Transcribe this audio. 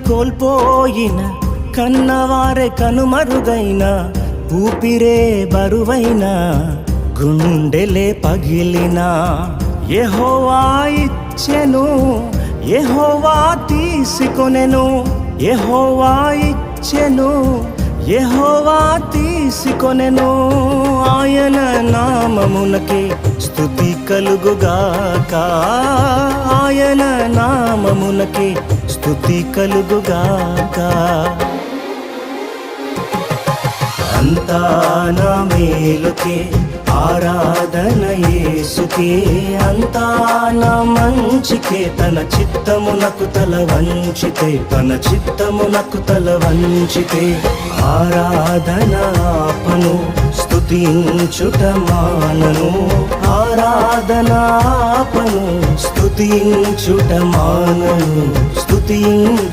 కోల్పోయిన కన్నవారే కనుమరుగైన ఊపిరే బరువైన గుండెలే పగిలిన యెహోవా ఇచ్చెను యెహోవా తీసుకొనెను యెహోవా ఇచ్చెను యెహోవా తీసుకొనెను ఆయన నామమునకే స్తుతి కలుగుగాక ఆయన నామమునకే స్తుతి కలుగుగాక అంతా నా మేలుకే ఆరాధన యేసుకే అంతా నా మంచికే తన చిత్తమునకు తల వంచితే తన చిత్తమునకు తల వంచితే ఆరాధన ఆపను స్తుతించుట మానను ఆరాధన ఆపను స్తుతించుట మానను స్తుతించు